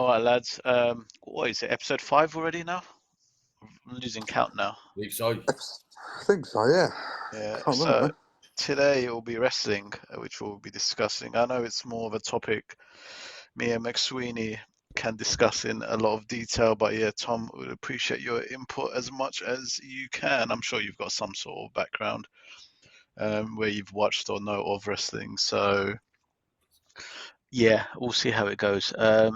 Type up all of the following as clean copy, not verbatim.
All right, lads. What is it? Episode 5 already now? I'm losing count now. So I think so, yeah. Yeah. Can't So remember. today it will be wrestling, which we'll be discussing. I know it's more of a topic me and McSweeney can discuss in a lot of detail, but yeah, Tom, would appreciate your input as much as you can. I'm sure you've got some sort of background where you've watched or know of wrestling. So yeah, we'll see how it goes.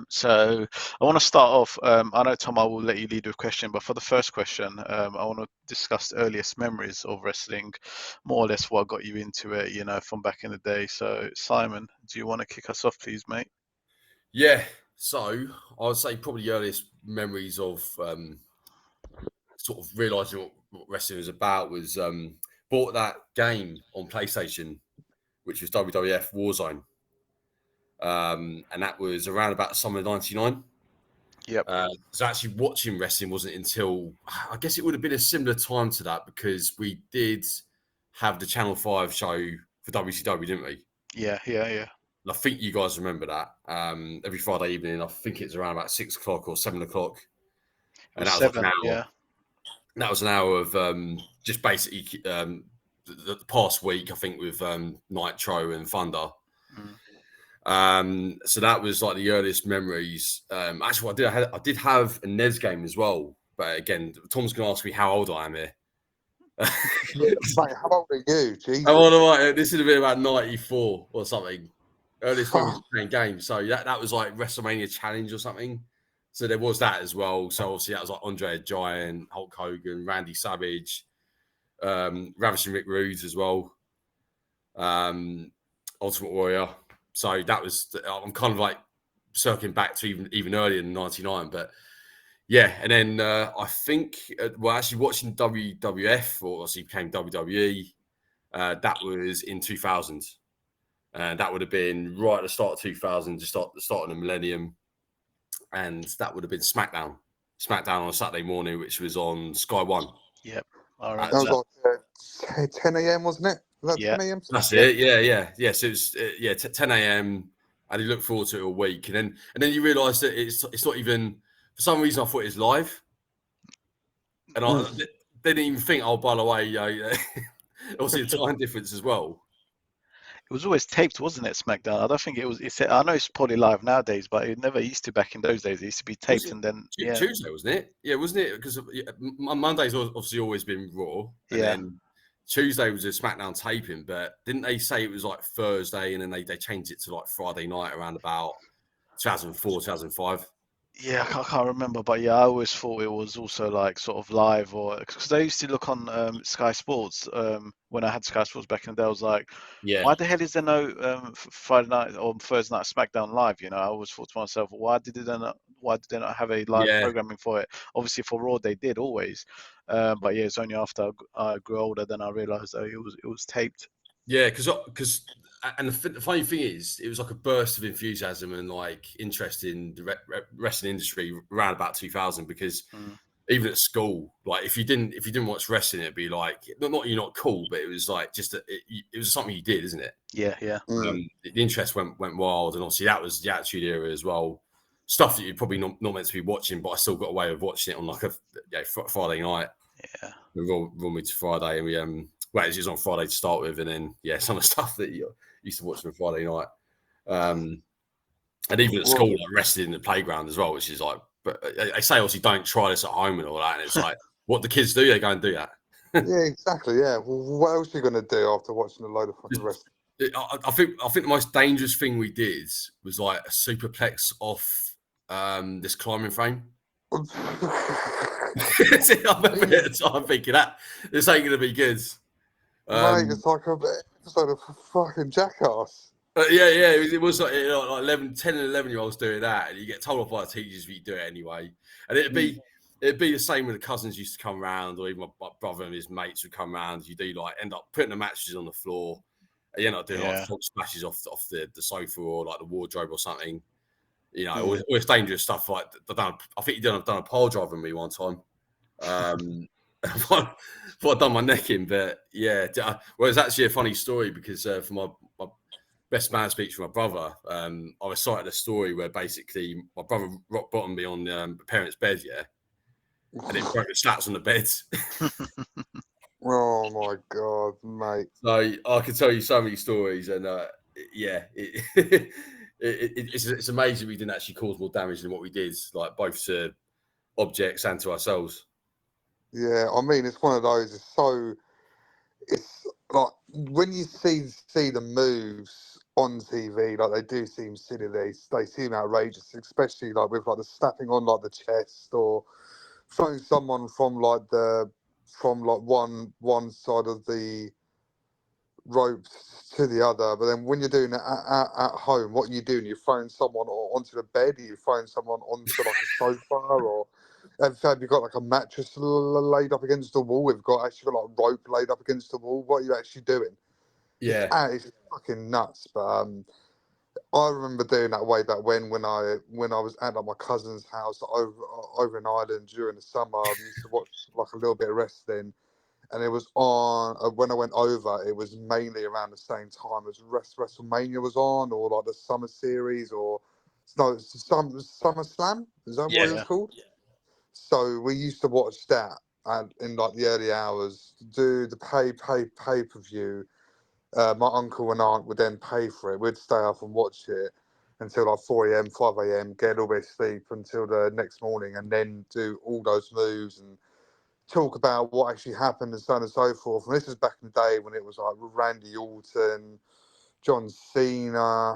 So I want to start off. I know, Tom, I will let you lead with a question, but for the first question, I want to discuss the earliest memories of wrestling, more or less what got you into it, from back in the day. So, Simon, do you want to kick us off, please, mate? yeah, so I would say probably the earliest memories of sort of realising what wrestling was about was bought that game on PlayStation, which was WWF Warzone, and that was around about summer '99. Yep. So actually watching wrestling wasn't until I guess it would have been a similar time to that because we did have the Channel 5 show for WCW, didn't we? Yeah. And I think you guys remember that every Friday evening. I think it's around about 6 o'clock or 7 o'clock, and that was like an 7, hour. yeah. That was an hour of just basically the past week, I think, with Nitro and Thunder. So that was like the earliest memories. Actually, I did have a NES game as well, but again, Tom's going to ask me how old I am here. Mate, how old are you? Jesus. I'm on right. This would have been about 94 or something. Earliest memories of playing games. So that was like WrestleMania Challenge or something. So there was that as well. So obviously that was like Andre the Giant, Hulk Hogan, Randy Savage, Ravishing Rick Rude as well, Ultimate Warrior. So that was, I'm kind of like circling back to even earlier than 99. But yeah, and then I think, actually watching WWF, or obviously became WWE, that was in 2000. And that would have been right at the start of 2000, the start of the millennium. And that would have been SmackDown on a Saturday morning, which was on Sky One. Yep. All right. That was like 10 a.m., wasn't it? Was that Yeah. 10 a.m.? That's it. Yeah. So it was 10 a.m. and you look forward to it all week, and then you realise that it's not even. For some reason, I thought it was live, and I didn't even think. Oh, by the way, obviously the time difference as well. It was always taped, wasn't it, SmackDown? I don't think it was. I know it's probably live nowadays, but it never used to back in those days. It used to be taped and then Tuesday, wasn't it? Yeah, wasn't it? Because Monday's obviously always been Raw, and then Tuesday was a SmackDown taping. But didn't they say it was like Thursday, and then they changed it to like Friday night around about 2004, 2005? Yeah, I can't remember, but yeah, I always thought it was also like sort of live, or because I used to look on Sky Sports when I had Sky Sports back in the day. I was like, why the hell is there no Friday night or Thursday night SmackDown live? I always thought to myself, why did they not have a live programming for it? Obviously for Raw they did always, but yeah, it's only after I grew older then I realised that it was taped. Yeah, because and the funny thing is, it was like a burst of enthusiasm and like interest in the wrestling industry around about 2000. Because even at school, like if you didn't watch wrestling, it'd be like not you're not cool, but it was like just it was something you did, isn't it? Yeah. The interest went wild, and obviously that was the Attitude Era as well. Stuff that you're probably not meant to be watching, but I still got a way of watching it on like a Friday night. Yeah, we roll me to Friday, and we well, it was on Friday to start with, and then some of the stuff that you used to watch on Friday night, and even at school, like wrestling in the playground as well, which is like, but they say obviously don't try this at home and all that, and it's like what the kids do, they go and do that. Yeah, exactly. Yeah. Well, what else are you going to do after watching a load of fucking wrestling? I think the most dangerous thing we did was like a superplex off this climbing frame. I remember at the time thinking that this ain't going to be good. Mate, it's like a fucking jackass. It was like 10 and 11-year-olds doing that, and you get told off by the teachers if you do it anyway. And it'd be the same when the cousins used to come round, or even my brother and his mates would come round. You do like end up putting the mattresses on the floor, and you end up doing like front splashes off the sofa or like the wardrobe or something. Always dangerous stuff. Like I think you done a pile driver on me one time. Thought I'd done my neck in, but yeah. Well, it's actually a funny story because for my best man speech from my brother. I recited a story where basically my brother rock bottomed me on my parents' bed, and it broke the slats on the bed. Oh my god, mate! So I could tell you so many stories, and it's amazing we didn't actually cause more damage than what we did, like both to objects and to ourselves. Yeah, I mean, it's one of those. It's like when you see the moves on TV, like they do seem silly. They seem outrageous, especially like with like the snapping on like the chest or throwing someone from one side of the rope to the other. But then when you're doing it at home, what are you doing? You're throwing someone onto the bed, or you're throwing someone onto like a sofa, or have you got like a mattress laid up against the wall? We've got like rope laid up against the wall. What are you actually doing? Yeah. It's fucking nuts. But I remember doing that way back when I was at like my cousin's house over in Ireland during the summer. I used to watch like a little bit of wrestling, and it was on when I went over. It was mainly around the same time as WrestleMania was on, or like the Summer Series, or no, SummerSlam. Is that what it was called? Yeah. So we used to watch that in like the early hours. Do the pay per view. My uncle and aunt would then pay for it. We'd stay up and watch it until like 4 a.m., 5 a.m., get a little bit of sleep until the next morning, and then do all those moves and talk about what actually happened and so on and so forth. And this was back in the day when it was like Randy Orton, John Cena,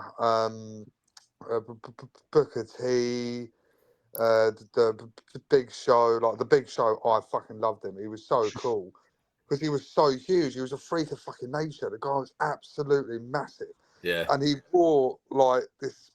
Booker T, the Big Show. Like the Big Show, I fucking loved him. He was so cool. Because he was so huge. He was a freak of fucking nature. The guy was absolutely massive. Yeah. And he wore like this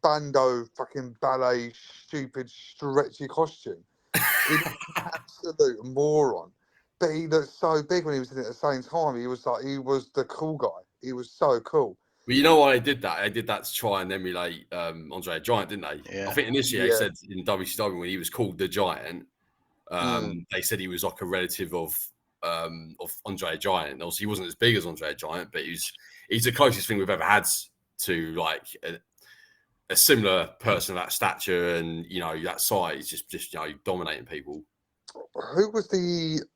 Spando fucking ballet stupid stretchy costume. He was an absolute moron. But he looked so big when he was in it at the same time. He was the cool guy. He was so cool. Well, you know why they did that? They did that to try and emulate Andre the Giant, didn't they? Yeah. I think initially they said in WCW when he was called the Giant, they said he was like a relative of Andre the Giant. Obviously, he wasn't as big as Andre the Giant, but he's the closest thing we've ever had to like a similar person of that stature and that size, just dominating people. Who was the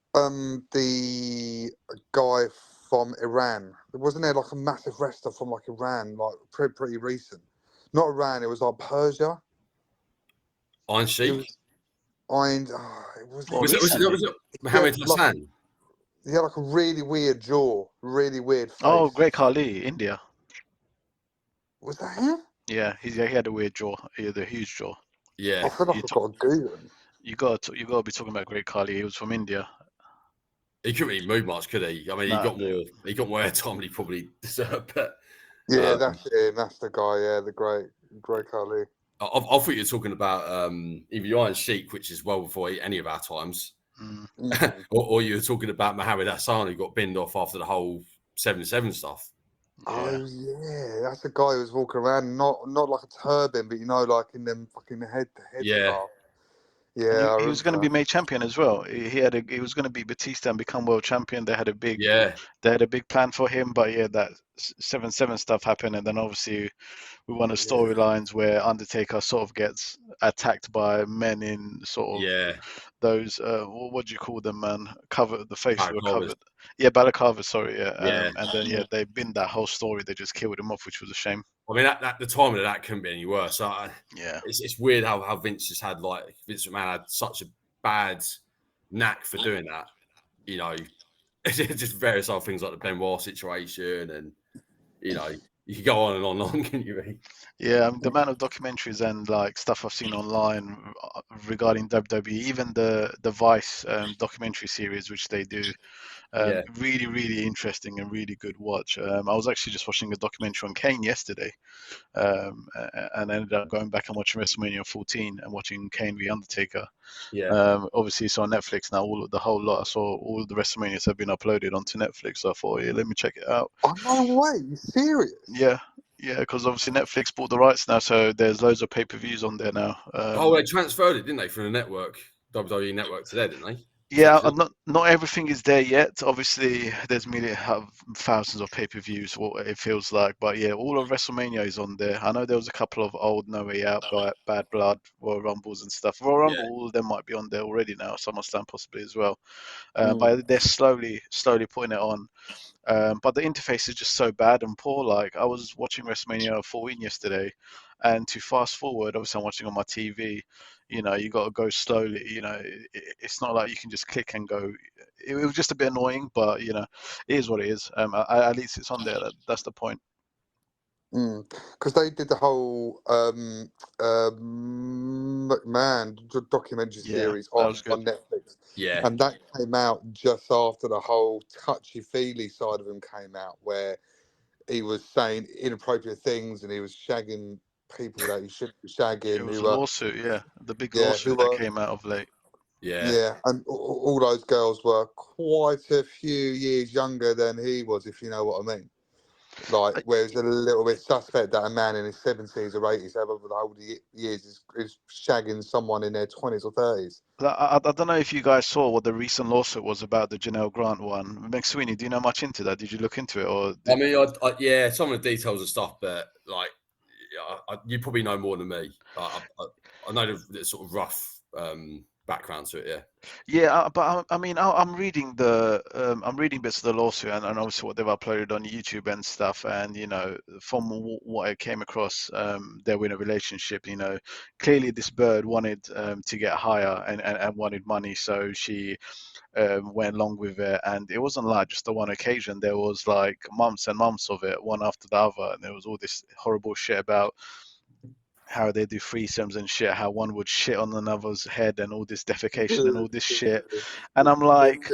guy from Iran? Wasn't there like a massive wrestler from like Iran, like pretty recent? Not Iran. It was like Persia. Iron Sheik. Was it Muhammad Hassan? He had like a really weird jaw, really weird face. Oh, Great Khali, India. Was that him? Yeah, he had a weird jaw. He had a huge jaw. Yeah. I feel like I've got to Google him. You got to be talking about Great Khali. He was from India. He couldn't really move much, could he? I mean, he got more airtime than he probably deserved. But yeah, that's it. That's the guy. Yeah, the Great Khali. I thought you were talking about either Iron Sheik, which is well before any of our times, or you were talking about Muhammad Hassan, who got binned off after the whole 7-7 stuff. Oh yeah, that's the guy who was walking around, not like a turban, but like in them fucking head scarf. Yeah, he was going to be made champion as well. He was going to be Batista and become world champion. They had a big plan for him, but that 7-7 stuff happened, and then obviously we one of the storylines where Undertaker sort of gets attacked by men in sort of those what do you call them, man? Covered the face were covered. Yeah, balaclavas. Sorry, and then they binned that whole story. They just killed him off, which was a shame. I mean, at the timing of that couldn't be any worse. It's weird how Vince just had Vince McMahon had such a bad knack for doing that. Just various other things like the Benoit situation, and you could go on and on, can you? Yeah, the amount of documentaries and like stuff I've seen online regarding WWE, even the Vice documentary series, which they do, really, really interesting and really good watch. I was actually just watching a documentary on Kane yesterday, and ended up going back and watching WrestleMania 14 and watching Kane v Undertaker. Obviously it's on Netflix now. The whole lot. I saw all the WrestleManias have been uploaded onto Netflix. So I thought, let me check it out. Oh no way! You serious? Yeah, because obviously Netflix bought the rights now, so there's loads of pay-per-views on there now. They transferred it, didn't they, from the network, WWE Network to there, didn't they? Yeah, section. not everything is there yet. Obviously, there's thousands of pay-per-views, what it feels like. But yeah, all of WrestleMania is on there. I know there was a couple of old No Way Out, Bad Blood, Royal Rumbles and stuff. Royal Yeah. Rumble, all of them might be on there already now. SummerSlam possibly as well. Mm. But they're slowly putting it on. But the interface is just so bad and poor. Like I was watching WrestleMania 14 yesterday, and to fast forward, obviously I'm watching on my TV. You got to go slowly. It's not like you can just click and go. It was just a bit annoying, but it is what it is. At least it's on there. That's the point. Because they did the whole McMahon documentary Yeah, series that was good. on Netflix, Yeah. and that came out just after the whole touchy-feely side of him came out, where he was saying inappropriate things and he was shagging people that he shouldn't be It shagging, was who a were lawsuit, yeah, the big yeah, who lawsuit that were came out of late. Yeah. yeah, and all those girls were quite a few years younger than he was, if you know what I mean. Like, where it's a little bit suspect that a man in his 70s or 80s, however old he is shagging someone in their 20s or 30s. I don't know if you guys saw what the recent lawsuit was about, the Janelle Grant one. McSweeney, do you know much into that? Did you look into it, or I mean, yeah, some of the details and stuff, but like, you probably know more than me. I know the sort of rough background to it. Yeah. Yeah, but I mean, I'm reading I'm reading bits of the lawsuit and obviously what they've uploaded on YouTube and stuff, and from what I came across, they were in a relationship. Clearly this bird wanted to get higher and wanted money, so she went along with it, and it wasn't like just the one occasion. There was like months and months of it, one after the other, and there was all this horrible shit about how they do threesomes and shit, how one would shit on another's head and all this defecation and all this shit. And I'm like,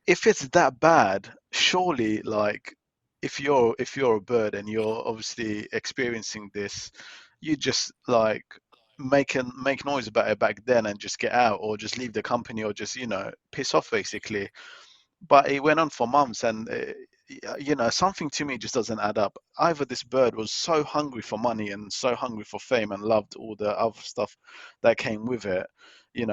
if it's that bad, surely like if you're a bird and you're obviously experiencing this, you just like make noise about it back then and just get out or just leave the company or just piss off basically. But it went on for months, and something to me just doesn't add up. Either this bird was so hungry for money and so hungry for fame and loved all the other stuff that came with it.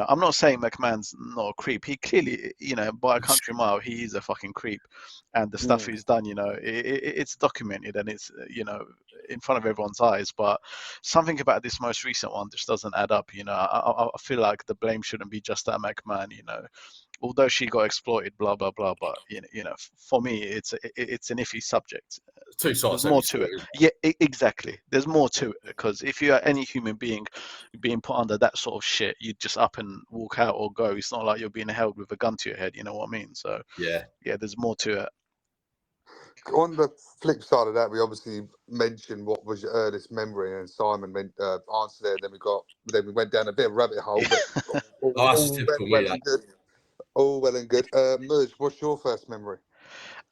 I'm not saying McMahon's not a creep. He clearly, by a country mile, he is a fucking creep, and the stuff he's done, it's documented and it's in front of everyone's eyes. But something about this most recent one just doesn't add up. I feel like the blame shouldn't be just at McMahon. Although she got exploited, blah blah blah. But for me, it's an iffy subject. Two sides There's to every more to it. story. Yeah, exactly. There's more to it because if you are any human being being put under that sort of shit, you just up and walk out or go. It's not like you're being held with a gun to your head. You know what I mean? So Yeah. there's more to it. On the flip side of that, we obviously mentioned what was your earliest memory, and Simon answered there. Then we went down a bit of a rabbit hole, but That's all typical me. well and good. All well and good. Mudge, what's your first memory?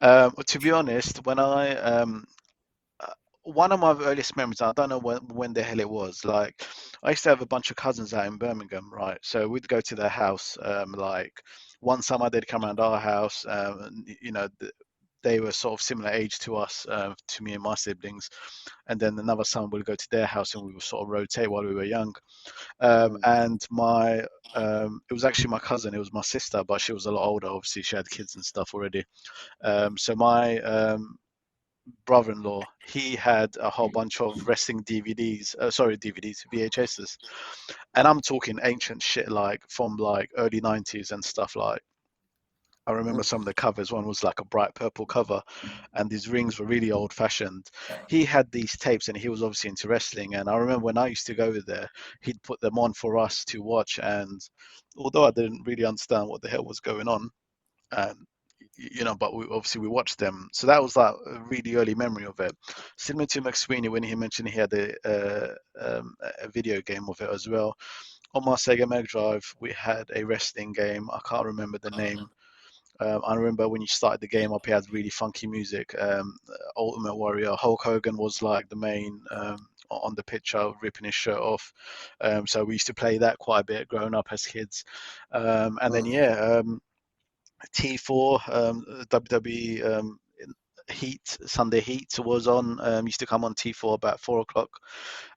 To be honest, when one of my earliest memories, I don't know when the hell it was. Like, I used to have a bunch of cousins out in Birmingham, right? So we'd go to their house. Like one summer they'd come around our house. They were sort of similar age to us, to me and my siblings. And then another summer we'd go to their house and we would sort of rotate while we were young. And it was actually my cousin. It was my sister, but she was a lot older. Obviously, she had kids and stuff already. So my brother-in-law, he had a whole bunch of wrestling VHSs, and I'm talking ancient shit, like from like early 90s and stuff. Like I remember some of the covers. One was like a bright purple cover, and these rings were really old-fashioned. He had these tapes, and he was obviously into wrestling. And I remember when I used to go over there, he'd put them on for us to watch. And although I didn't really understand what the hell was going on, and but we watched them. So that was like a really early memory of it. Similar to McSweeney when he mentioned he had a video game of it as well. On my Sega Mega Drive, we had a wrestling game. I can't remember the name. I remember when you started the game up, he had really funky music. Ultimate Warrior, Hulk Hogan was like the main on the picture, ripping his shirt off. So we used to play that quite a bit growing up as kids. And then T4, WWE. Sunday Heat was on. Used to come on T4 about 4 o'clock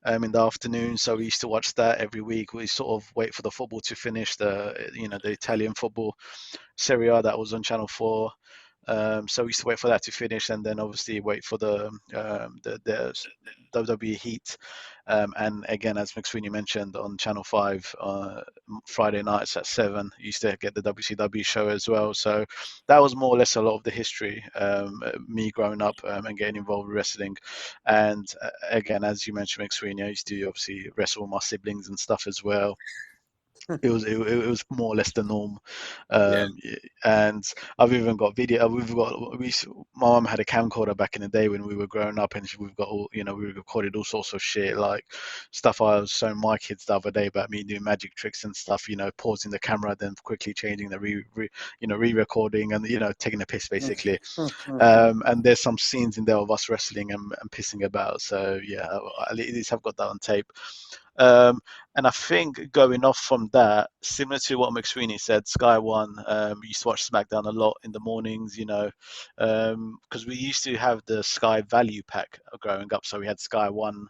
in the afternoon. So we used to watch that every week. We sort of wait for the football to finish, the Italian football Serie A that was on Channel 4. So we used to wait for that to finish, and then obviously wait for the WWE Heat. And again, as McSweeney mentioned, on Channel 5 Friday nights at 7, you used to get the WCW show as well. So that was more or less a lot of the history, me growing up and getting involved with wrestling. And again, as you mentioned, McSweeney, I used to obviously wrestle with my siblings and stuff as well. It was more or less the norm. And I've even got video. My mum had a camcorder back in the day when we were growing up, and we've got all, we recorded all sorts of shit, like stuff I was showing my kids the other day about me doing magic tricks and stuff. Pausing the camera, then quickly changing the re-recording, and taking a piss basically. And there's some scenes in there of us wrestling and pissing about. So yeah, at least I've got that on tape. And I think going off from that, similar to what McSweeney said, Sky One, used to watch SmackDown a lot in the mornings, because we used to have the Sky Value Pack growing up. So we had Sky One,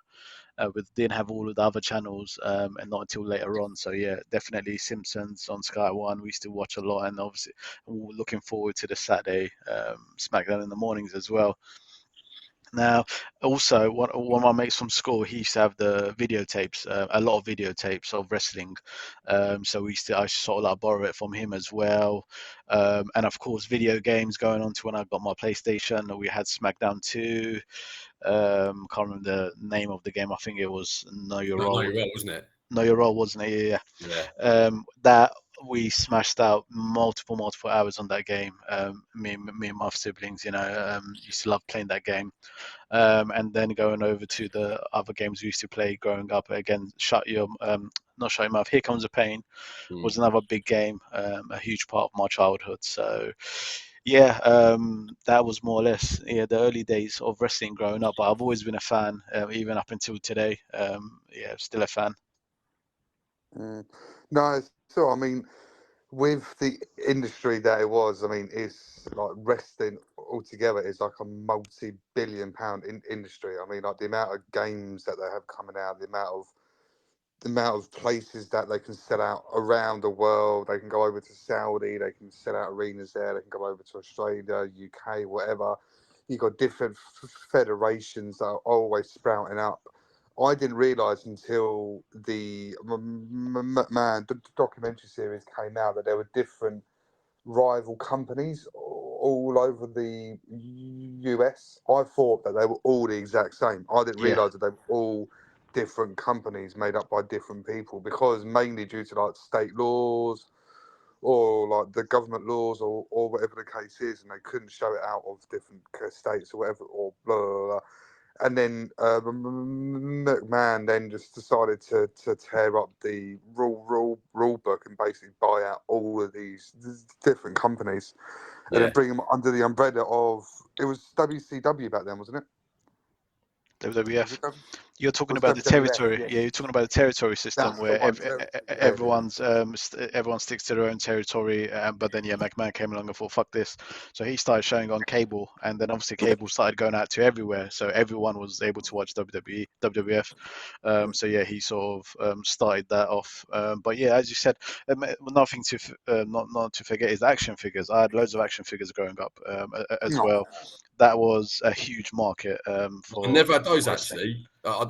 didn't have all of the other channels, and not until later on. So yeah, definitely Simpsons on Sky One. We used to watch a lot, and obviously looking forward to the Saturday SmackDown in the mornings as well. Now, also, one of my mates from school, he used to have the videotapes, a lot of videotapes of wrestling. So I sort of like borrow it from him as well. And of course, video games going on to when I got my PlayStation. We had SmackDown 2. Can't remember the name of the game. I think it was Know Your Role. Know Your Role, wasn't it? Know Your Role, wasn't it? Yeah. That we smashed out multiple hours on that game. Me and my siblings, used to love playing that game. And then going over to the other games we used to play growing up. Again, not Shut Your Mouth. Here Comes the Pain was another big game, a huge part of my childhood. So yeah, that was more or less the early days of wrestling growing up. But I've always been a fan, even up until today. Still a fan. No, so I mean, with the industry that it was, I mean, it's like wrestling altogether is like a multi-billion-pound industry. I mean, like the amount of games that they have coming out, the amount of places that they can sell out around the world. They can go over to Saudi, they can sell out arenas there, they can go over to Australia, UK, whatever. You've got different federations that are always sprouting up. I didn't realise until the documentary series came out that there were different rival companies all over the US. I thought that they were all the exact same. I didn't realise that they were all different companies made up by different people, because mainly due to like state laws or like the government laws or whatever the case is, and they couldn't show it out of different states or whatever, or blah, blah, blah. And then McMahon then just decided to tear up the rule book and basically buy out all of these different companies, and then bring them under the umbrella of, it was WCW back then, wasn't it? WWF. You're talking about the territory. Yeah, you're talking about the territory system where everyone sticks to their own territory. But then McMahon came along and thought, "Fuck this!" So he started showing on cable, and then obviously cable started going out to everywhere. So everyone was able to watch WWE, WWF. So yeah, he sort of started that off. But yeah, as you said, nothing to not to forget is action figures. I had loads of action figures growing up as well. That was a huge market. I never had those actually. I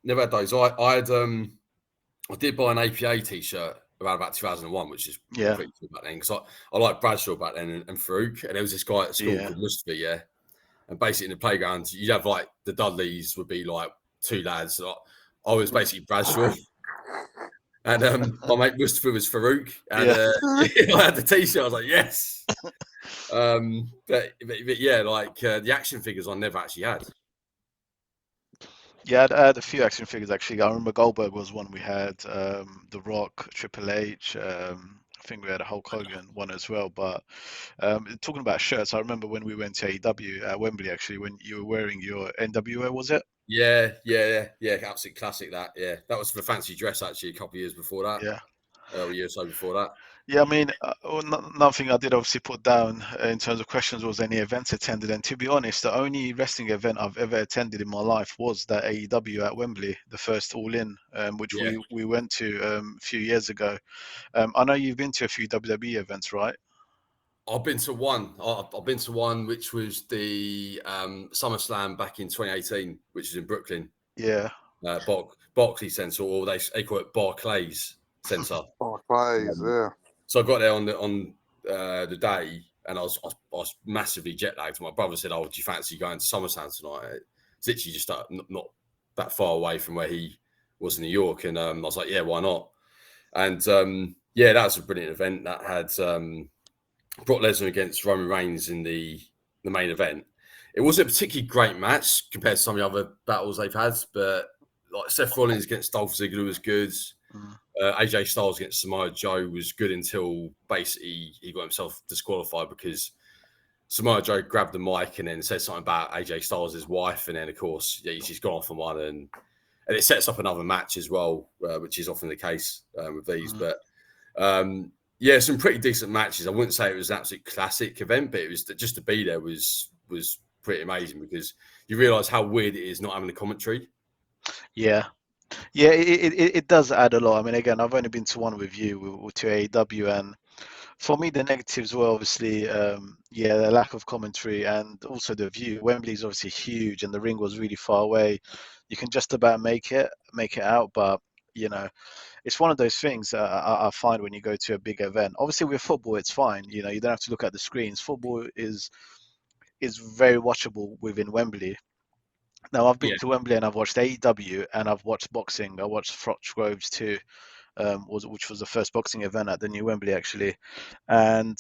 never had those. I did buy an APA t-shirt around about 2001, which is pretty cool back then, because I liked Bradshaw back then and Farouk, and there was this guy at school called Mustafa, and basically in the playground you'd have like the Dudleys would be like two lads. I was basically Bradshaw. And my mate Mustafa was Farouk, and I had the t-shirt. I was like, yes. But yeah, like the action figures I never actually had. Yeah, I had a few action figures actually. I remember Goldberg was one we had. The Rock, Triple H. I think we had a Hulk Hogan one as well. But talking about shirts, I remember when we went to AEW at Wembley actually, when you were wearing your NWO, was it? Yeah, absolute classic. That was for Fancy Dress actually a couple of years before that. Yeah. a year or so before that. Yeah, I mean, nothing I did obviously put down in terms of questions was any events attended. And to be honest, the only wrestling event I've ever attended in my life was that AEW at Wembley, the first All In, which Yeah. we went to a few years ago. I know you've been to a few WWE events, right? I've been to one. I've been to one, which was the SummerSlam back in 2018, which is in Brooklyn, Yeah. Barclays Centre, or they call it Barclays Centre. Barclays, yeah. So I got there on the day, and I was massively jet lagged. My brother said, "Oh, do you fancy going to SummerSlam tonight?" It's literally just not that far away from where he was in New York, and I was like, "Yeah, why not?" And yeah, that was a brilliant event. That had Brock Lesnar against Roman Reigns in the main event. It wasn't a particularly great match compared to some of the other battles they've had, but like Seth Rollins against Dolph Ziggler was good. AJ Styles against Samoa Joe was good until basically he got himself disqualified because Samoa Joe grabbed the mic and then said something about AJ Styles' wife, and then of course she's gone off on one, and it sets up another match as well, which is often the case with these. But yeah, some pretty decent matches. I wouldn't say it was an absolute classic event, but it was just to be there was pretty amazing because you realise how weird it is not having a commentary. Yeah. Yeah, it does add a lot. I mean, again, I've only been to one with you, to AEW, and for me, the negatives were obviously, the lack of commentary and also the view. Wembley is obviously huge, and the ring was really far away. You can just about make it out, but you know, it's one of those things I find when you go to a big event. Obviously, with football, it's fine. You know, you don't have to look at the screens. Football is very watchable within Wembley. Now, I've been to Wembley and I've watched AEW and I've watched boxing. I watched Froch Groves too, which was the first boxing event at the new Wembley actually. And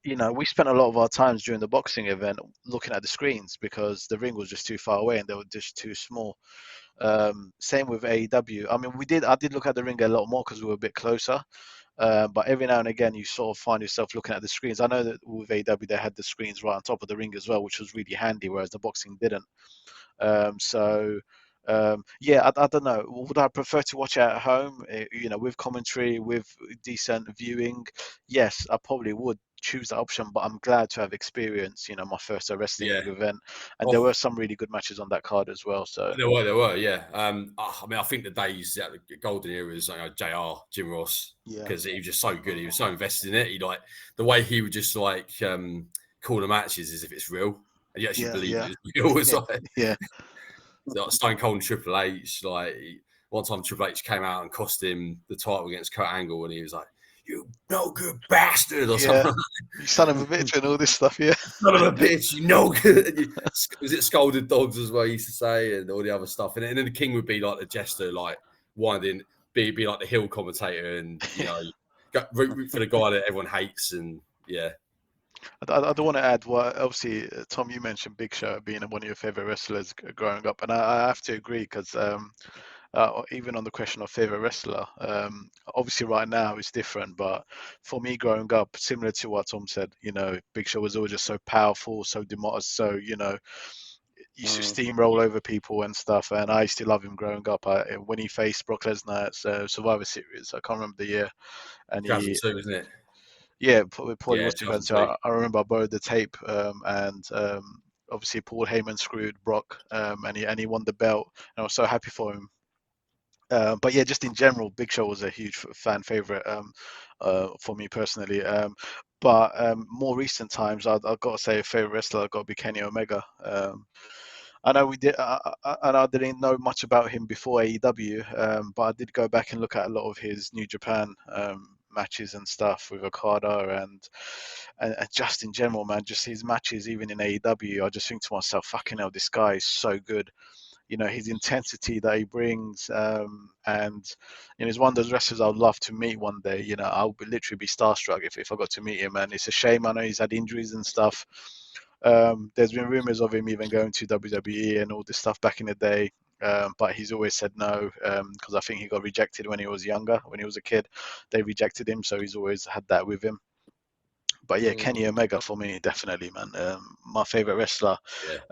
we spent a lot of our times during the boxing event looking at the screens because the ring was just too far away and they were just too small. Same with AEW. I mean, I did look at the ring a lot more because we were a bit closer. But every now and again, you sort of find yourself looking at the screens. I know that with AEW, they had the screens right on top of the ring as well, which was really handy, whereas the boxing didn't. I don't know. Would I prefer to watch it at home? With commentary, with decent viewing? Yes, I probably would choose that option. But I'm glad to have experienced, my first wrestling event, and there were some really good matches on that card as well. So there were, yeah. I mean, I think the days at the golden era is JR, Jim Ross, because he was just so good. He was so invested in it. He the way he would just call the matches as if it's real. And you actually believe it was real. Like Stone Cold and Triple H. Like one time, Triple H came out and cost him the title against Kurt Angle, and he was like, "You no good bastard," or something. You son of a bitch, and all this stuff. Yeah, son of a bitch, you no good. Was it scolded dogs as well? He used to say, and all the other stuff. And then the King would be like the jester, like winding, be like the heel commentator, and root for the guy that everyone hates, and yeah. I don't want to add what obviously Tom, you mentioned Big Show being one of your favorite wrestlers growing up, and I have to agree because even on the question of favorite wrestler, obviously right now it's different, but for me growing up, similar to what Tom said, Big Show was always just so powerful, so so used to steamroll over people and stuff, and I used to love him growing up. When he faced Brock Lesnar at Survivor Series, I can't remember the year, and 2002, isn't it? Yeah, probably was 2002. I remember I borrowed the tape, and obviously Paul Heyman screwed Brock, and he won the belt, and I was so happy for him. But yeah, just in general, Big Show was a huge fan favorite for me personally. But more recent times, I've got to say, a favorite wrestler I've got to be Kenny Omega. I know we did, and I didn't know much about him before AEW, but I did go back and look at a lot of his New Japan matches and stuff with Okada and just in general, man, just his matches, even in AEW, I just think to myself, fucking hell, this guy is so good. His intensity that he brings, and he's one of those wrestlers I'd love to meet one day. I'll literally be starstruck if I got to meet him, and it's a shame. I know he's had injuries and stuff. There's been rumors of him even going to WWE and all this stuff back in the day. But he's always said no, because I think he got rejected when he was younger. When he was a kid, they rejected him, so he's always had that with him. But yeah, Kenny Omega for me, definitely, man. My favorite wrestler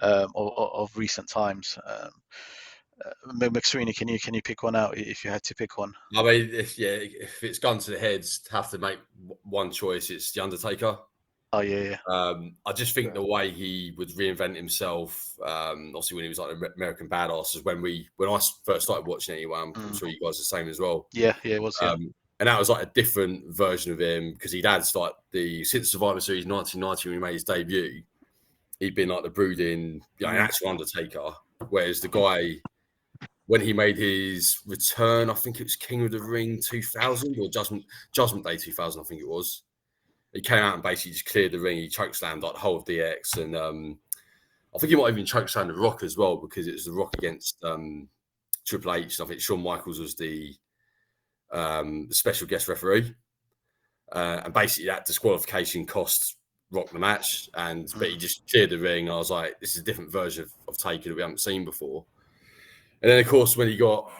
of recent times. McSweeney, can you pick one out if you had to pick one? I mean, if it's gone to the heads, have to make one choice. It's the Undertaker. Oh yeah. I just think the way he would reinvent himself, obviously when he was like an American Badass, is when I first started watching it. Anyway, I'm sure you guys are the same as well. Yeah, it was. Yeah. And that was like a different version of him because he'd had like since Survivor Series 1990 when he made his debut, he'd been like the brooding, an actual Undertaker. Whereas the guy, when he made his return, I think it was King of the Ring 2000 or Judgment Day 2000, I think it was. He came out and basically just cleared the ring. He chokeslammed like the whole of DX, and I think he might even chokeslam the Rock as well because it was the Rock against Triple H. I think Shawn Michaels was the special guest referee, and basically that disqualification cost Rock the match. But he just cleared the ring. I was like, this is a different version of Taker that we haven't seen before. And then of course when he got,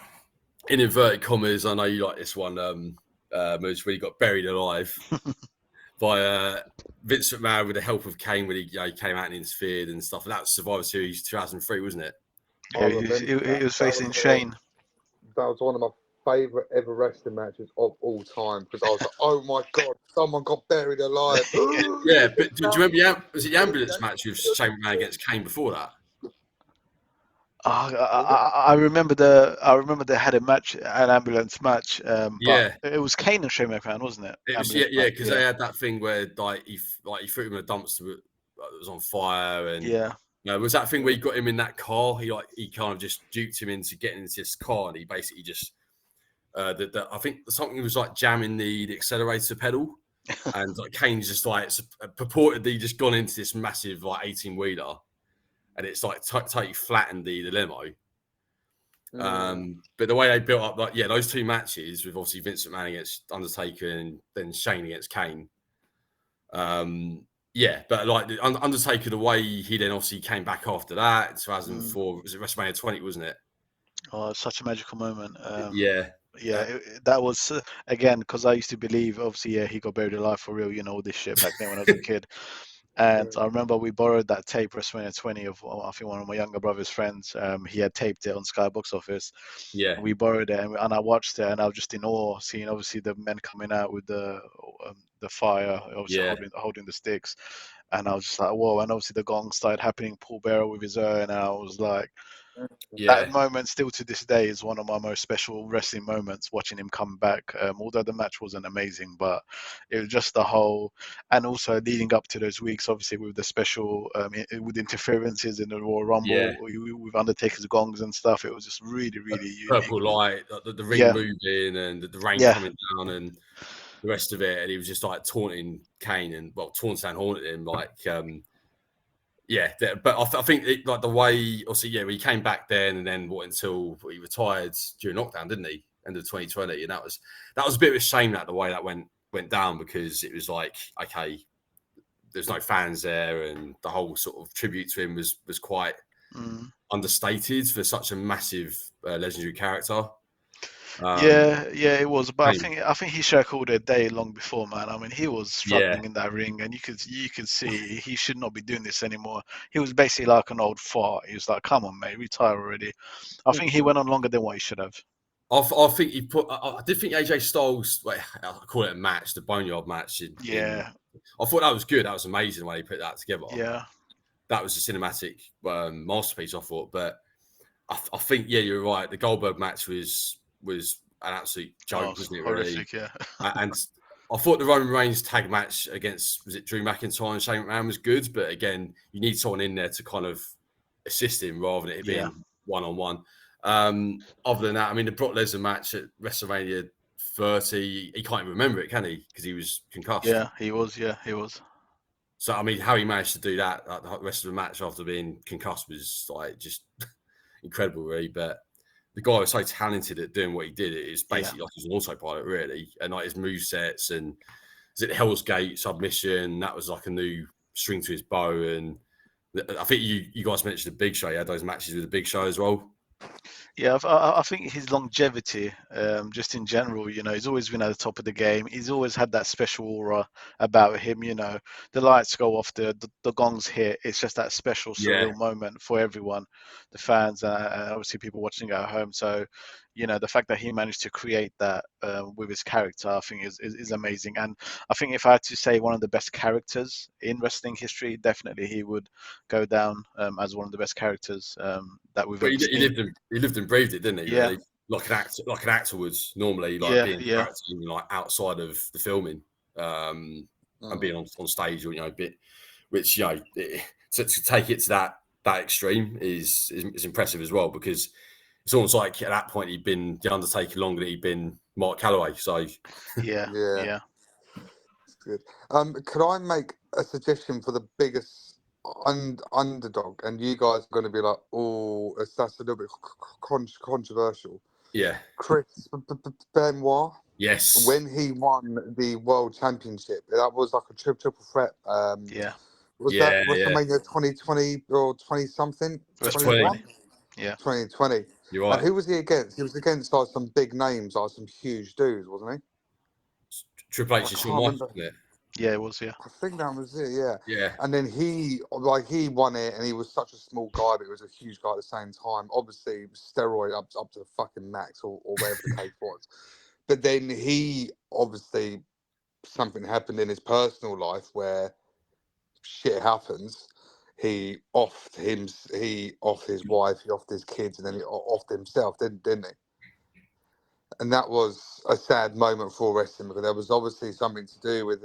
in inverted commas, I know you like this one, Moose, when he got buried alive by Vince McMahon with the help of Kane when he came out and interfered and stuff. And that was Survivor Series 2003, wasn't it? Yeah, he was facing Shane. That was one of my favourite ever wrestling matches of all time because I was like, oh my God, someone got buried alive. Yeah, but do you remember, was it the ambulance match with Shane McMahon against Kane before that? I remember they had a match, an ambulance match. But it was Kane and Shane McMahon, wasn't it? It was, because they had that thing where he threw him in a dumpster that was on fire, and was that thing where he got him in that car? He kind of just duped him into getting into this car, and he basically just I think something was like jamming the accelerator pedal, and like Kane's just like purportedly just gone into this massive like 18-wheeler. And it's like totally flattened the limo. But the way they built up, like those two matches with obviously Vince McMahon against Undertaker and then Shane against Kane. But like the Undertaker, the way he then obviously came back after that, 2004, was it WrestleMania 20, wasn't it? Oh, such a magical moment. That was again because I used to believe, obviously, he got buried alive for real. All this shit back then when I was a kid. And I remember we borrowed that tape, WrestleMania 20, of I think one of my younger brother's friends. He had taped it on Sky Box Office. Yeah. We borrowed it and I watched it, and I was just in awe, seeing obviously the men coming out with the fire, obviously holding the sticks, and I was just like, whoa! And obviously the gong started happening. Paul Bearer with his urn, and I was like, that moment still to this day is one of my most special wrestling moments, watching him come back. Although the match wasn't amazing, but it was just the whole, and also leading up to those weeks, obviously with the special with interferences in the Royal Rumble with Undertaker's gongs and stuff. It was just really, really unique. Purple light, the ring moving, and the rain coming down, and the rest of it. And he was just like taunting Kane and taunting haunted him like. But I think like the way, obviously, he came back then, and then until he retired during lockdown, didn't he? End of 2020, and that was a bit of a shame that the way that went down, because it was like, okay, there's no fans there, and the whole sort of tribute to him was quite understated for such a massive legendary character. It was, but I think he should have called it a day long before, man. I mean, he was struggling in that ring, and you could see he should not be doing this anymore. He was basically like an old fart. He was like, "Come on, mate, retire already." I think he went on longer than what he should have. I think he put. I did think AJ Styles, I call it a match, the Boneyard match. I thought that was good. That was amazing when he put that together. Yeah, that was a cinematic masterpiece, I thought. But I think you're right. The Goldberg match was an absolute joke, wasn't it? Horrific, really? And I thought the Roman Reigns tag match against, was it Drew McIntyre and Shane McMahon, was good, but again, you need someone in there to kind of assist him rather than it being one-on-one. Other than that, I mean, the Brock Lesnar match at WrestleMania 30, he can't even remember it, can he? Because he was concussed. Yeah, he was. So, I mean, how he managed to do that the rest of the match after being concussed was like just incredible, really. But the guy was so talented at doing what he did. It's basically like he's an autopilot, really. And like his movesets, and is it the Hell's Gate submission? That was like a new string to his bow. And I think you guys mentioned the Big Show. He had those matches with the Big Show as well. Yeah, I think his longevity, just in general, he's always been at the top of the game. He's always had that special aura about him. The lights go off, the gongs hit. It's just that special, Yeah, surreal moment for everyone, the fans, and obviously people watching at home. So, the fact that he managed to create that with his character, I think is amazing. And I think if I had to say one of the best characters in wrestling history, definitely he would go down as one of the best characters that we've but ever seen. he lived and breathed it, didn't he? Yeah. Really, like an actor would normally, like Yeah, being yeah, acting like outside of the filming, and being on stage, or bit, which to take it to that extreme is impressive as well, because it's almost like at that point he'd been the Undertaker longer than he'd been Mark Calloway. So yeah, Yeah, yeah. it's good. Could I make a suggestion for the biggest underdog? And you guys are going to be like, oh, that's a little bit controversial. yeah, Chris Benoit, yes, when he won the World Championship, that was like a triple threat. Yeah, Was that yeah. WrestleMania 2020 or 20 something? That's 2020. 21? Yeah, 2020. You're And right. who was he against? He was against like some big names, like some huge dudes, wasn't he? Triple I H and Shawn can't Michaels, remember. wasn't it? yeah, it was. Yeah, I think that was it, yeah. Yeah, And then he won it, and he was such a small guy, but he was a huge guy at the same time. Obviously, steroid up to the fucking max, or whatever the case was. But then he obviously something happened in his personal life where shit happens. He offed his wife, he offed his kids, and then he offed himself, didn't he? And that was a sad moment for wrestling, because there was obviously something to do with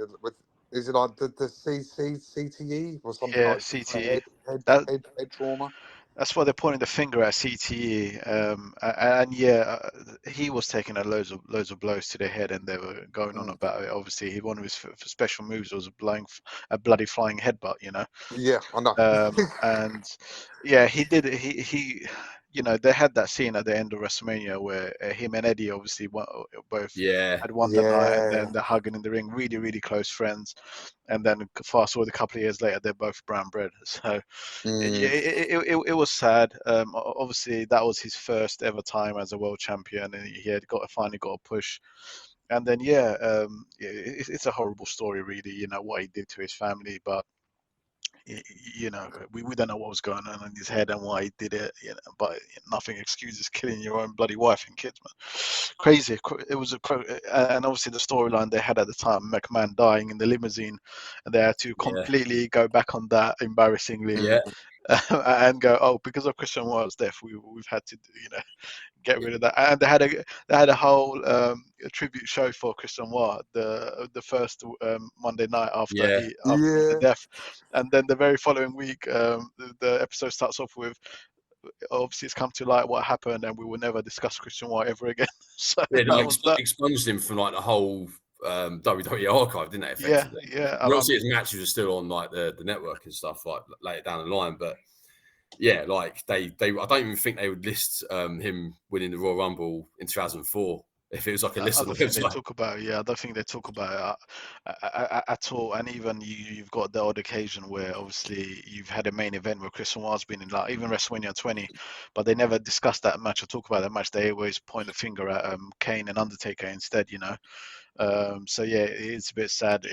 is it like the CTE or something, yeah. like some kind of CTE. That head trauma? that's why they're pointing the finger at CTE. And yeah, he was taking loads of blows to the head, and they were going on Mm. about it. Obviously, one of his special moves was a bloody flying headbutt. Yeah, I know. And yeah, he did. They had that scene at the end of WrestleMania where him and Eddie obviously both yeah, had won the night, and Yeah. then they're hugging in the ring, really, really close friends. And then fast forward a couple of years later, they're both brown bread. So Mm. it was sad. Obviously, that was his first ever time as a world champion, and he had finally got a push. And then yeah, it's a horrible story, really. What he did to his family, but we don't know what was going on in his head and why he did it. But nothing excuses killing your own bloody wife and kids, man. Crazy. It was and obviously the storyline they had at the time, McMahon dying in the limousine, and they had to yeah, completely go back on that embarrassingly. yeah. And go, oh, because of Christian Wild's death, we've had to, get rid of that. And they had a whole tribute show for Christian Ward, the first Monday night Yeah, after the Yeah. death, and then the very following week, the episode starts off with, obviously it's come to light what happened, and we will never discuss Christian Ward ever again. So they that like was that. expunged him from like the whole WWE archive, didn't they? Yeah, Effectively, yeah. and obviously his matches are still on like the network and stuff like later down the line. But yeah, like they I don't even think they would list him winning the Royal Rumble in 2004 if it was like a list I on the don't think they website. talk about it. Yeah, I don't think they talk about it at all. And even you've got the odd occasion where obviously you've had a main event where Chris Benoit's been in, like even WrestleMania 20, but they never discuss that match or talk about that match. They always point the finger at Kane and Undertaker instead. So yeah, it's a bit sad.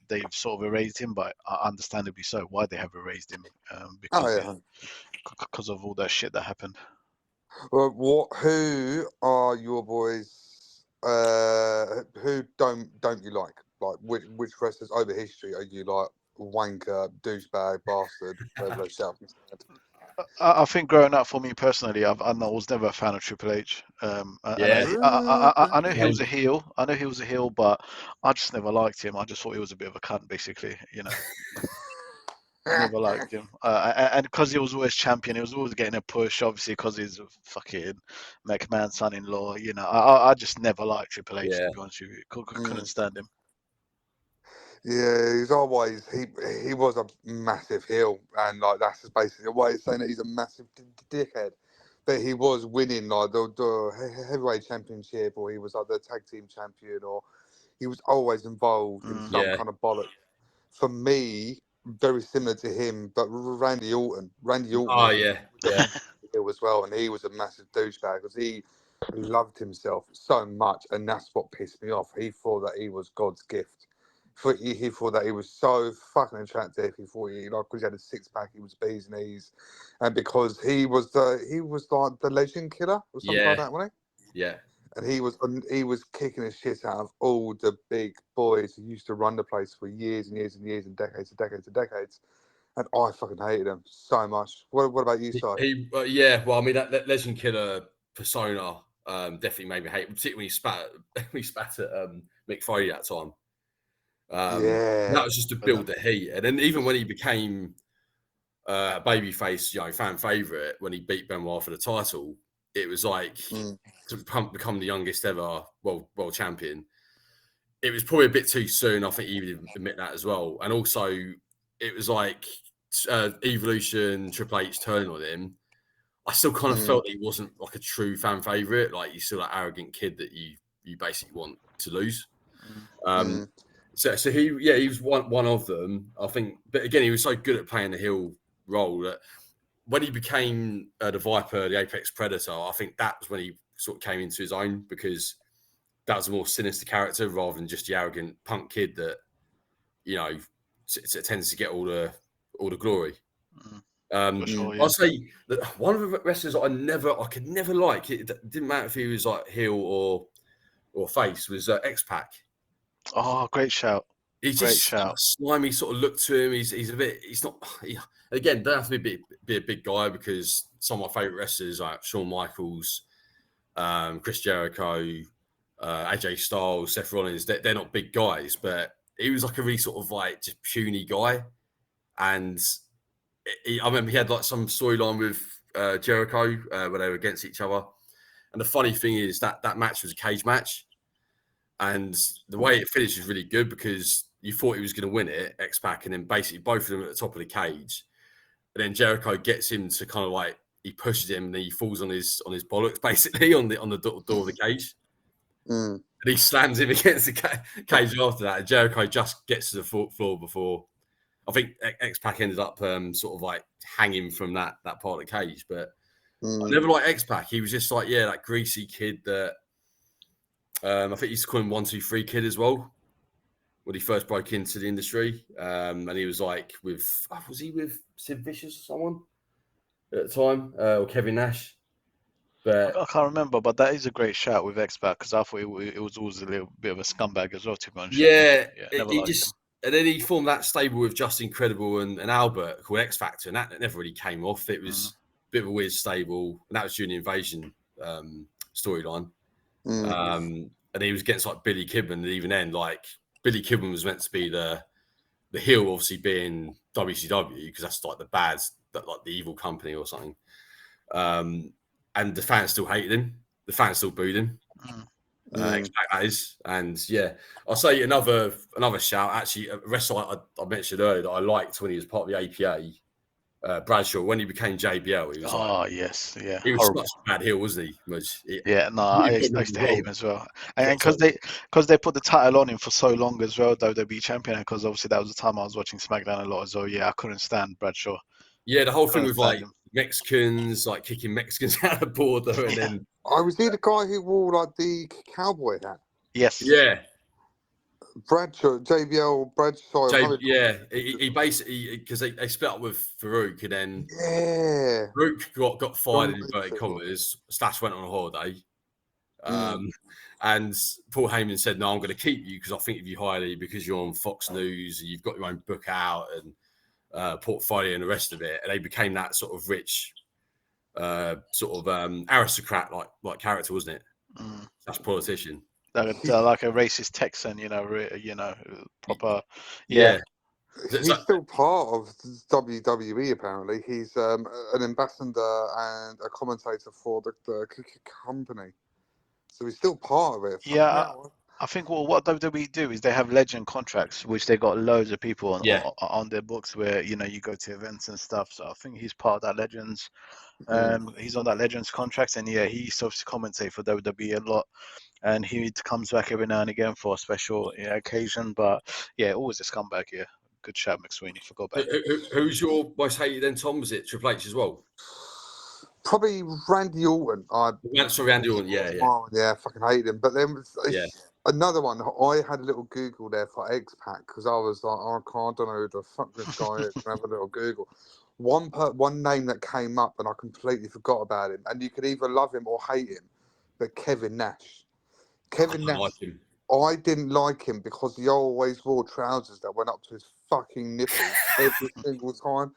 They've sort of erased him, but understandably so. Why they have erased him? Oh yeah. Because of all that shit that happened. Well, who are your boys? Who don't you like? Like which wrestlers over history are you like wanker, douchebag, bastard, whatever they shout instead? I think growing up for me personally, I was never a fan of Triple H. And Yeah, I know he was Same. a heel. I know he was a heel, but I just never liked him. I just thought he was a bit of a cunt, basically. Never liked him. And because he was always champion, he was always getting a push, obviously, because he's a fucking McMahon son-in-law. I just never liked Triple H, Yeah, to be honest with you. Couldn't stand him. Yeah, he's always he was a massive heel, and like that's just basically a way of saying that he's a massive dickhead. But he was winning like the heavyweight championship, or he was like the tag team champion, or he was always involved in some yeah, kind of bollock. For me, very similar to him, but Randy Orton. Randy Orton oh was yeah, yeah, Hill as well, and he was a massive douchebag because he loved himself so much, and that's what pissed me off. He thought that he was God's gift. He thought that he was so fucking attractive. He thought because he had a six-pack, he was bee's knees, and because he was like the legend killer or something like that, wasn't he? Yeah. And he was kicking the shit out of all the big boys who used to run the place for years and years and years and decades and decades and decades. And I fucking hated him so much. What about you, Si? Well, I mean that legend killer persona definitely made me hate, particularly when he spat at Mick Foley that time. That was just to build the heat, and then even when he became a babyface, fan favorite, when he beat Benoit for the title, it was like to become the youngest ever world champion. It was probably a bit too soon. I think he would admit that as well. And also, it was like Evolution, Triple H turning on him. I still kind of felt he wasn't like a true fan favorite. Like he's still that arrogant kid that you basically want to lose. So he was one of them, I think. But again, he was so good at playing the heel role that when he became the Viper, the Apex Predator, I think that was when he sort of came into his own, because that was a more sinister character rather than just the arrogant punk kid that tends to get all the glory. Sure, I'll say that one of the wrestlers I could never like. It didn't matter if he was like heel or face. Was X-Pac. Oh, great shout! He's just a slimy sort of look to him. He's a bit. He's not. Again, don't have to be a big guy, because some of my favorite wrestlers like Shawn Michaels, Chris Jericho, AJ Styles, Seth Rollins. They're not big guys, but he was like a really sort of like just puny guy, and I remember he had like some storyline with Jericho where they were against each other. And the funny thing is that match was a cage match, and the way it finished was really good, because you thought he was going to win it, X-Pac, and then basically both of them at the top of the cage, and then Jericho gets him to kind of like, he pushes him and he falls on his bollocks basically on the door of the cage. And he slams him against the cage after that, and Jericho just gets to the floor before. I think X-Pac ended up sort of like hanging from that part of the cage. But I never liked X-Pac. He was just like, that greasy kid that I think he used to call him 1, 2, 3 kid as well when he first broke into the industry. And he was like was he with Sid Vicious or someone at the time, or Kevin Nash? But I can't remember, but that is a great shout with X-Pac, because I thought it was always a little bit of a scumbag as well, to be honest. And then he formed that stable with Justin Credible and Albert called X Factor, and that never really came off. It was a bit of a weird stable, and that was during the Invasion storyline. And he was against like Billy Kidman, and even then, like Billy Kidman was meant to be the heel, obviously being WCW, because that's like the bad, like the evil company or something. And the fans still hated him. The fans still booed him. X-Pac, that is. And I'll say another shout. Actually, a wrestler I mentioned earlier that I liked when he was part of the APA, Bradshaw. When he became JBL, he was he was such a bad heel, wasn't he? I used to hate him as well. And because they put the title on him for so long as well, WWE champion, because obviously that was the time I was watching SmackDown a lot as well. I couldn't stand Bradshaw. Yeah, the whole thing with like Mexicans, like kicking Mexicans out of the border, and then was he the guy who wore like the cowboy hat? Yes. Yeah. Bradshaw, JBL Bradshaw. He basically, because they split up with Farouk, and then Farouk got fired in inverted commas. Stash went on a holiday, and Paul Heyman said, "No, I'm going to keep you because I think of you highly because you're on Fox News and you've got your own book out and portfolio and the rest of it." And they became that sort of rich, aristocrat like character, wasn't it? That's politician. Like a racist Texan, proper. He's still part of WWE. Apparently, he's an ambassador and a commentator for the company, so he's still part of it. I think what WWE do is they have legend contracts, which they got loads of people on their books where you go to events and stuff. So I think he's part of that Legends. He's on that Legends contract, and he used to obviously commentate for WWE a lot. And he comes back every now and again for a special occasion. But always a scumbag. Yeah, good shout, McSweeney. Forgot about Who's your most hated then, Tom? Was it Triple H as well? Probably Randy Orton. Sorry, Randy Orton. Yeah, yeah, Oh, yeah, I fucking hate him. But then yeah. another one. I had a little Google there for X-Pac because I was like, oh, I don't know who the fuck this guy is. And have a little Google. One name that came up, and I completely forgot about him. And you could either love him or hate him, but Kevin Nash. Kevin I Nash. like him. I didn't like him because he always wore trousers that went up to his fucking nipples every single time.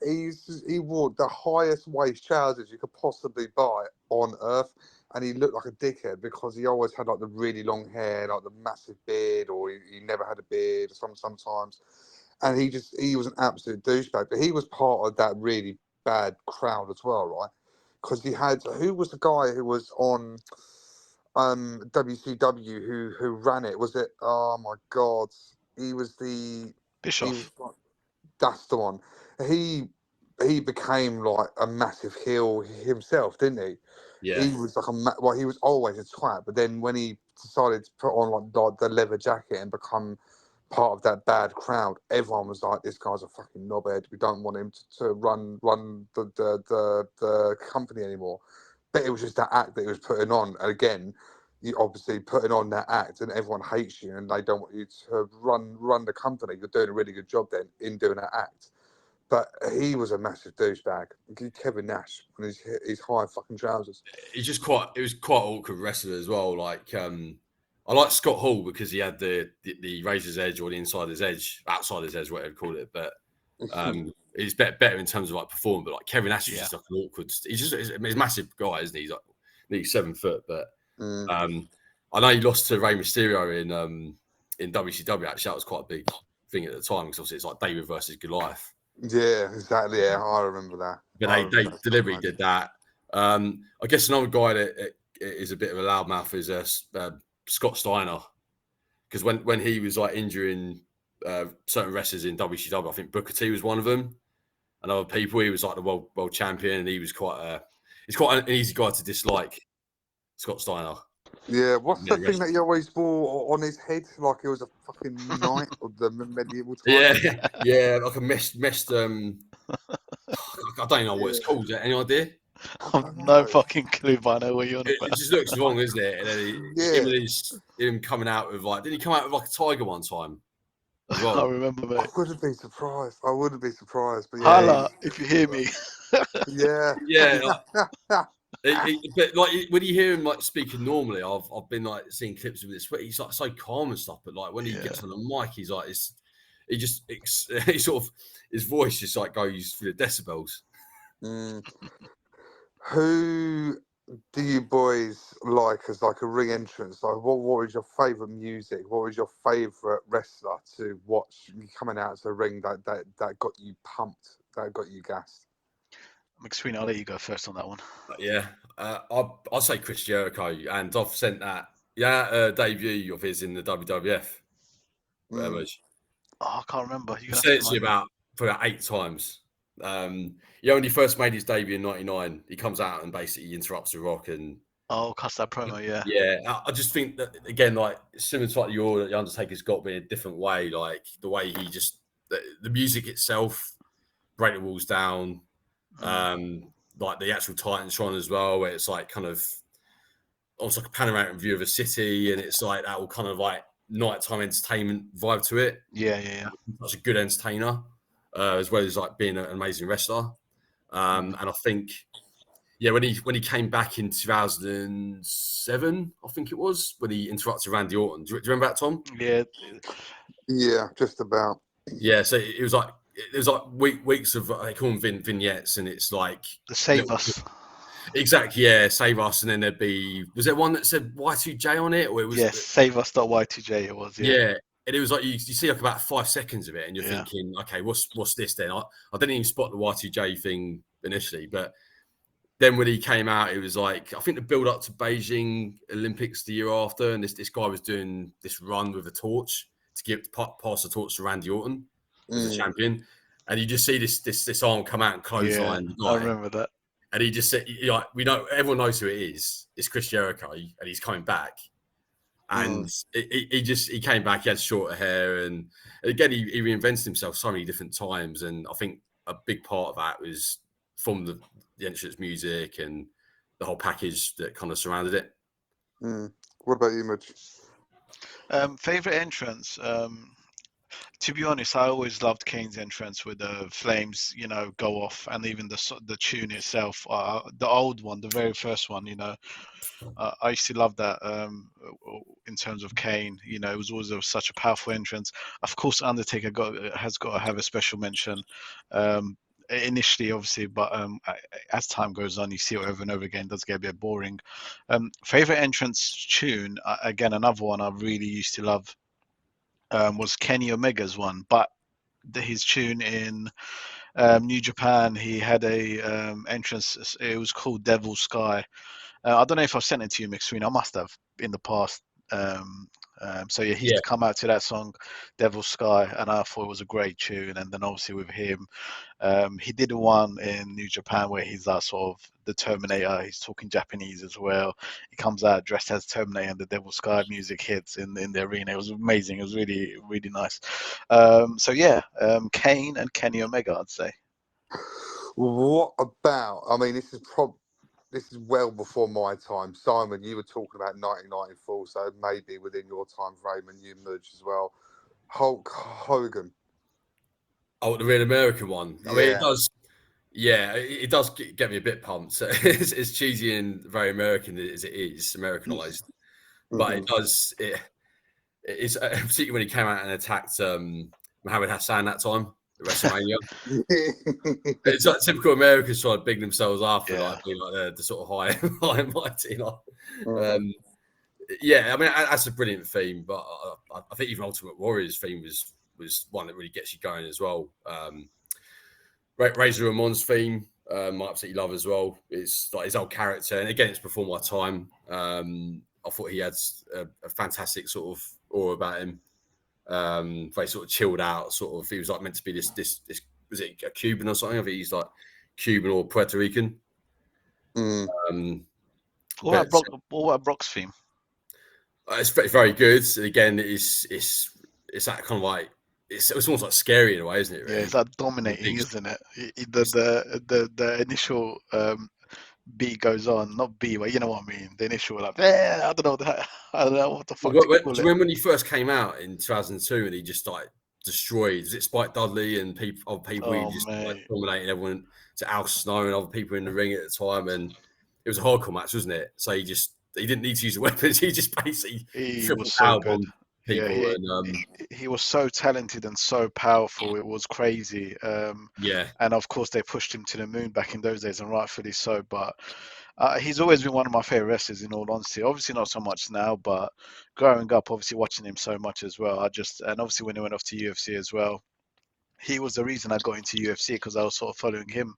He wore the highest waist trousers you could possibly buy on earth, and he looked like a dickhead because he always had like the really long hair, like the massive beard, or he never had a beard sometimes. And he was an absolute douchebag, but he was part of that really bad crowd as well, right? Because he had, who was the guy who was on WCW who ran it? Was it, oh my god, he was Bischoff. that's the one. He became like a massive heel himself, didn't he? Yeah, He was like well, he was always a twat, but then when he decided to put on like the leather jacket and become part of that bad crowd, everyone was like, "This guy's a fucking knobhead. We don't want him to run the company anymore." But it was just that act that he was putting on. And again, you obviously putting on that act, and everyone hates you, and they don't want you to run the company. You're doing a really good job then in doing that act. But he was a massive douchebag. Kevin Nash on his high fucking trousers. it was quite awkward wrestler as well. Like I like Scott Hall because he had the razor's edge or the outside his edge, whatever you call it. But he's better in terms of like performing. But like Kevin Nash is just like an awkward. He's a massive guy, isn't he? He's like nearly 7 foot. But I know he lost to Rey Mysterio in WCW. Actually, that was quite a big thing at the time because obviously it's like David versus Goliath. Yeah, exactly. Yeah, I remember that. But they deliberately did that. I guess another guy that is a bit of a loudmouth is Scott Steiner, because when he was like injuring certain wrestlers in WCW, I think Booker T was one of them, and other people. He was like the world champion, and he was he's quite an easy guy to dislike. Scott Steiner. Yeah, what's the thing that he always wore on his head, like it was a fucking knight of the medieval times? Yeah, like a messed. I don't know what it's called. Any idea? I've no fucking clue, but I know what you're on about. It just looks wrong, isn't it? And then him coming out with like, did he come out with like a tiger one time? As well? I remember, mate. I wouldn't be surprised. But yeah, Hala, if you hear me. yeah. But like when you hear him like speaking normally, I've been like seeing clips of this where he's like so calm and stuff. But like when he gets on the mic, he's like he sort of his voice just like goes through the decibels. Who do you boys like as like a ring entrance? Like, what was your favourite music? What was your favourite wrestler to watch coming out to the ring that got you pumped, that got you gassed? McSweeney, I'll let you go first on that one. Yeah, I'll say Chris Jericho, and I've sent that debut of his in the WWF. Oh, I can't remember. I've said it to you about 8 times. He only first made his debut in '99. He comes out and basically interrupts The Rock and cuss that promo, yeah. Yeah, I just think that again, like similar to like the Undertaker's got me in a different way. Like the way he just the music itself, break the walls down. Like the actual Titantron as well, where it's like kind of almost like a panoramic view of a city, and it's like that all kind of like nighttime entertainment vibe to it. Yeah. Such a good entertainer, as well as like being an amazing wrestler. And I think, when he came back in 2007, I think it was when he interrupted Randy Orton. Do you remember that, Tom? Yeah, just about. Yeah, so it was like weeks of they call them vignettes, and it's like the Save Us. Exactly, yeah, Save Us, and then there'd be, was there one that said Y2J on it, or it was Save Us.Y2J it was, yeah, and it was like you see like about 5 seconds of it, and you're thinking, okay, what's this then? I didn't even spot the Y2J thing initially, but then when he came out, it was like, I think the build up to Beijing Olympics the year after, and this guy was doing this run with a torch to pass the torch to Randy Orton as the champion, and you just see this arm come out and clothesline. I remember that. And he just said, we know, everyone knows who it is. It's Chris Jericho, and he's coming back. And he came back. He had shorter hair, and again, he reinvented himself so many different times. And I think a big part of that was from the entrance music and the whole package that kind of surrounded it. What about you, Mitch? Favorite entrance. To be honest, I always loved Kane's entrance with the flames, go off, and even the tune itself. The old one, the very first one, I used to love that. In terms of Kane, it was always such a powerful entrance. Of course, Undertaker has got to have a special mention. Initially, obviously, but as time goes on, you see it over and over again. It does get a bit boring. Favorite entrance tune, again, another one I really used to love. Was Kenny Omega's one, but his tune in New Japan, he had a entrance. It was called Devil Sky. I don't know if I've sent it to you, McSween. I must have in the past. So yeah, he used to come out to that song, Devil Sky, and I thought it was a great tune. And then obviously with him, he did one in New Japan where he's that sort of the Terminator. He's talking Japanese as well. He comes out dressed as Terminator, and the Devil Sky music hits in the arena. It was amazing. It was really, really nice. So yeah, Kane and Kenny Omega, I'd say. What about? I mean, this is well before my time. Simon, you were talking about 1994, so maybe within your time frame, and you merged as well. Hulk Hogan. Oh, the Real American one. Yeah. I mean, it does. Yeah, it does get me a bit pumped. So it's cheesy and very American as it is, Americanized. But it does. It's particularly when he came out and attacked Muhammad Hassan that time at WrestleMania. It's like typical Americans trying to big themselves up and like being like the sort of high and mighty. Yeah, I mean that's a brilliant theme, but I think even Ultimate Warrior's theme was one that really gets you going as well. Razor Ramon's theme, I absolutely love as well. It's like his old character, and again, it's before my time. I thought he had a fantastic sort of aura about him. Very sort of chilled out, sort of. He was like meant to be this was it a Cuban or something? I think he's like Cuban or Puerto Rican. What about Brock's theme? It's very good. Again, it's that kind of like it's almost like scary in a way, isn't it? Really? Yeah, it's like dominating, isn't it? The initial beat goes on, not B, but you know what I mean. The initial like, I don't know what the fuck to call it. Do you remember when he first came out in 2002 and he just like destroyed? Was it Spike Dudley and he just like dominating everyone to Al Snow and other people in the ring at the time, and it was a hardcore match, wasn't it? So he didn't need to use the weapons. He just basically was so good. People he was so talented and so powerful. It was crazy. And of course they pushed him to the moon back in those days, and rightfully so. But he's always been one of my favorite wrestlers, in all honesty. Obviously not so much now, but growing up, obviously watching him so much as well. And obviously when he went off to UFC as well, he was the reason I got into UFC because I was sort of following him.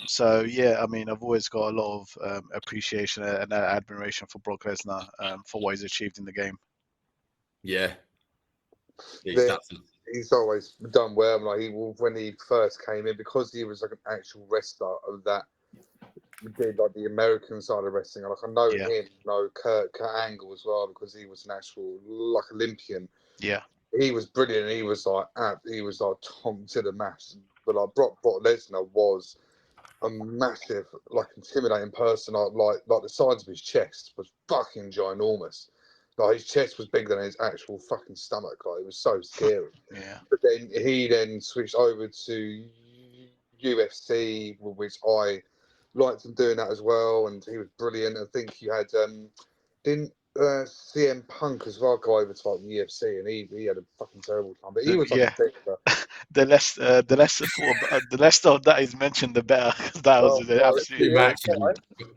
So yeah, I mean, I've always got a lot of appreciation and admiration for Brock Lesnar for what he's achieved in the game. Yeah, he's always done well. Like when he first came in, because he was like an actual wrestler of that, did like the American side of wrestling. Like I know him, Kurt Angle as well, because he was an actual like Olympian. Yeah, he was brilliant. He was like Tom to the mass. But like Brock Lesnar was a massive, like intimidating person. Like the size of his chest was fucking ginormous. Like his chest was bigger than his actual fucking stomach. Like it was so scary. Yeah. But then he switched over to UFC, which I liked him doing that as well, and he was brilliant. I think you had didn't CM Punk as well go over to like the UFC, and he had a fucking terrible time. But he was like the less of that is mentioned, the better. That was an absolute match.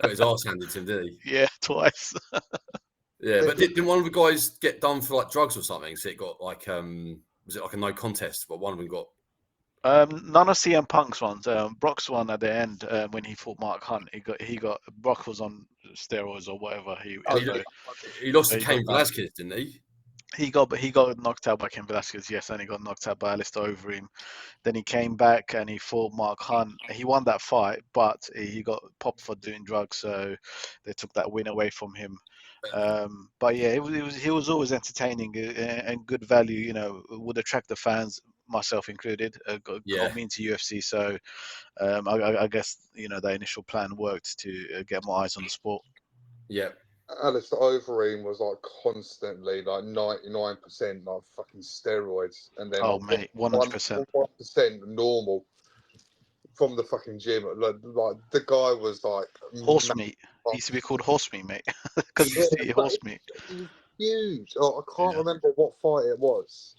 Got his arse handed to him, did he? Yeah, twice. Yeah, but didn't one of the guys get done for like drugs or something? So it got like was it like a no contest? But one of them got. None of CM Punk's ones. Brock's one at the end when he fought Mark Hunt. Brock was on steroids or whatever. He lost to Cain Velasquez, didn't he? He got knocked out by Cain Velasquez, yes, and he got knocked out by Alistair Overeem. Then he came back and he fought Mark Hunt. He won that fight, but he got popped for doing drugs, so they took that win away from him. But yeah, he was always entertaining and good value. Would attract the fans. myself included, got Yeah. me into UFC. So I guess the initial plan worked to get my eyes on the sport. Yeah. Alistair Overeem was like constantly like 99% like fucking steroids, and then Oh, like mate, 100%. 1% normal from the fucking gym. Like the guy was like Horse meat. He used to be called horse meat, mate, because he Yeah, used to eat but horse meat. he was huge. Oh, I can't Yeah. remember what fight it was.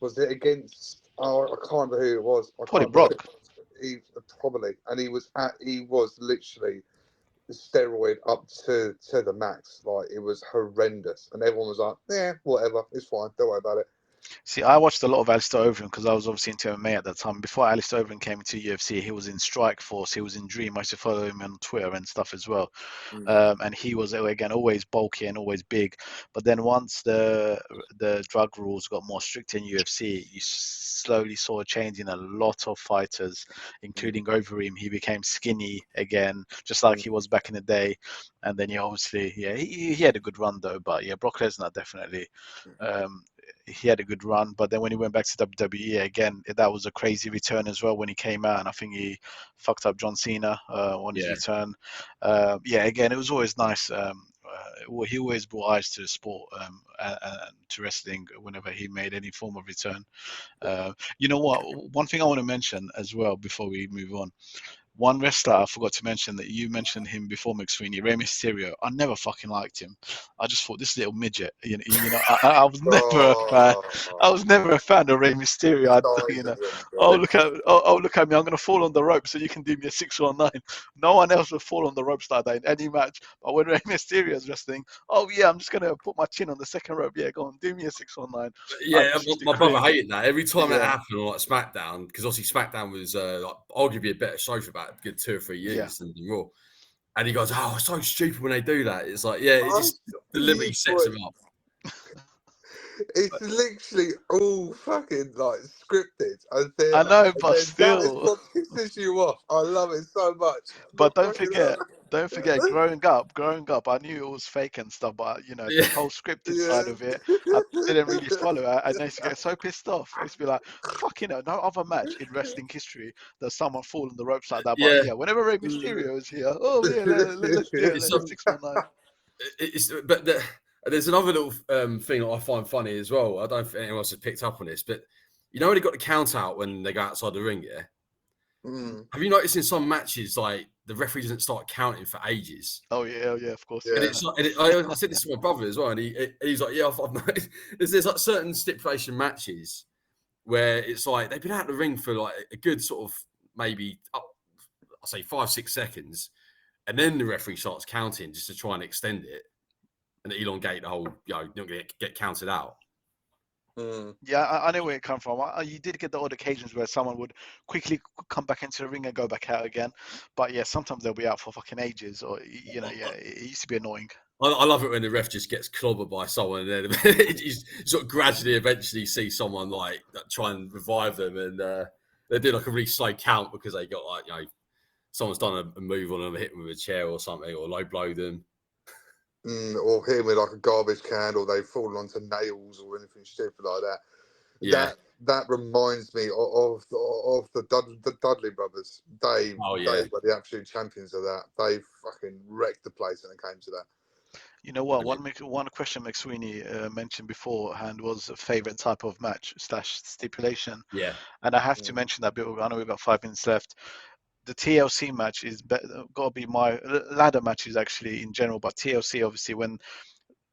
Was it against? Oh, I can't remember who it was. I Probably can't remember. Brock. He probably, and he was literally steroid up to the max. Like it was horrendous, and everyone was like, "Yeah, whatever, it's fine. Don't worry about it." See, I watched a lot of Alistair Overeem because I was obviously into MMA at that time. Before Alistair Overeem came into UFC, he was in Strike Force, he was in Dream. I used to follow him on Twitter and stuff as well. And he was, again, always bulky and always big. But then once the drug rules got more strict in UFC, you slowly saw a change in a lot of fighters, including Overeem. He became skinny again, just like he was back in the day. And then he had a good run though. But yeah, Brock Lesnar definitely. He had a good run, but then when he went back to WWE again, that was a crazy return as well when he came out, and I think he fucked up John Cena on his return. Again, it was always nice. He always brought eyes to the sport and to wrestling whenever he made any form of return. You know what? One thing I want to mention as well before we move on. One wrestler I forgot to mention that you mentioned him before, McSweeney, Rey Mysterio. I never fucking liked him. I just thought this little midget. I was never a fan. I was never a fan of Rey Mysterio. Look at me. I'm gonna fall on the ropes so you can do me a 619. No one else would fall on the ropes like that in any match. But when Rey Mysterio is wrestling, oh yeah, I'm just gonna put my chin on the second rope. Yeah, go on, do me a 619. Yeah, my brother hated that. Every time that happened on like SmackDown, because obviously SmackDown was like arguably a better show for about a good 2 or 3 years than Raw. And he goes, "Oh, it's so stupid when they do that." It's like, yeah, it just deliberately sets them up. It's literally all fucking like scripted. I know, but still, that is what pisses you off. I love it so much. But don't forget, growing up, I knew it was fake and stuff, but the whole scripted side of it, I didn't really follow. I used to get so pissed off. I used to be like, fuck, no other match in wrestling history does someone fall on the ropes like that. But yeah, whenever Rey Mysterio is here, oh yeah, let's do it. Let's 619. There's another little thing that I find funny as well. I don't know if anyone else has picked up on this, but when they got the count out when they go outside the ring, yeah? Have you noticed in some matches, like, the referee doesn't start counting for ages? Oh, yeah, of course. Yeah. And it's like, I said this to my brother as well, and he's like, yeah, I've noticed. There's like certain stipulation matches where it's like they've been out the ring for like a good sort of maybe, I'll say 5-6 seconds, and then the referee starts counting just to try and extend it and elongate the whole, not going to get counted out. Yeah, I know where it comes from. You did get the odd occasions where someone would quickly come back into the ring and go back out again. But yeah, sometimes they'll be out for fucking ages, or it used to be annoying. I love it when the ref just gets clobbered by someone, and then you sort of gradually, eventually see someone like try and revive them, and they do like a really slow count because they got like someone's done a move on them, hit them with a chair or something, or low blow them. Or hit him with like a garbage can, or they've fallen onto nails or anything stupid like that. Yeah. That reminds me of the Dudley brothers. They were the absolute champions of that. They fucking wrecked the place when it came to that. You know what? One question McSweeney mentioned beforehand was a favorite type of match / stipulation. Yeah. And I have to mention that bit. I know we've got 5 minutes left. The TLC match is got to be my ladder matches actually in general, but TLC obviously when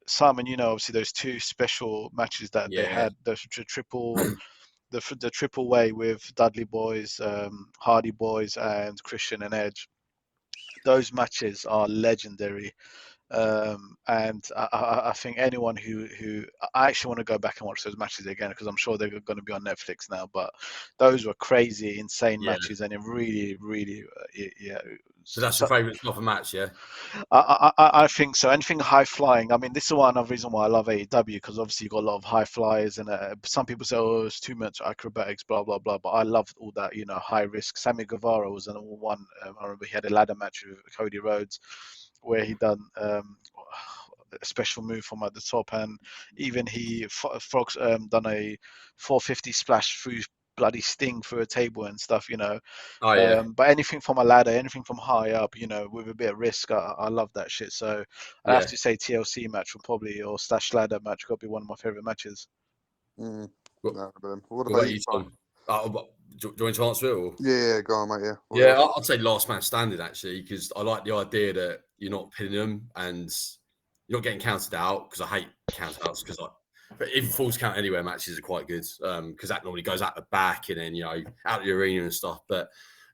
Simon, obviously those 2 special matches that they had, the triple way with Dudley Boys, Hardy Boys, and Christian and Edge. Those matches are legendary. And I think anyone who I actually want to go back and watch those matches again because I'm sure they're going to be on Netflix now. But those were crazy, insane matches, and it really, really, So that's your favourite stuff of match, yeah? I think so. Anything high flying. I mean, this is one reason why I love AEW because obviously you got a lot of high flyers, and some people say, "Oh, it's too much acrobatics, blah blah blah." But I loved all that, high risk. Sammy Guevara was one. I remember he had a ladder match with Cody Rhodes, where he done a special move from at the top, and even Fox done a 450 splash through bloody sting through a table and stuff, you know. Oh yeah, But anything from a ladder, anything from high up, you know, with a bit of risk, I love that shit. So I have yeah. to say TLC match will probably, or slash ladder match, got to be one of my favorite matches. Mm. What, No, but what what about about you, you, Tom? Tom? Do you want to answer it? Or? Yeah, go on, mate. Yeah. What Yeah, else? I'd say last man standing actually, because I like the idea that you're not pinning them and you're not getting counted out. Because I hate count outs, because but even falls count anywhere matches are quite good, because that normally goes out the back and then, you know, out the arena and stuff. But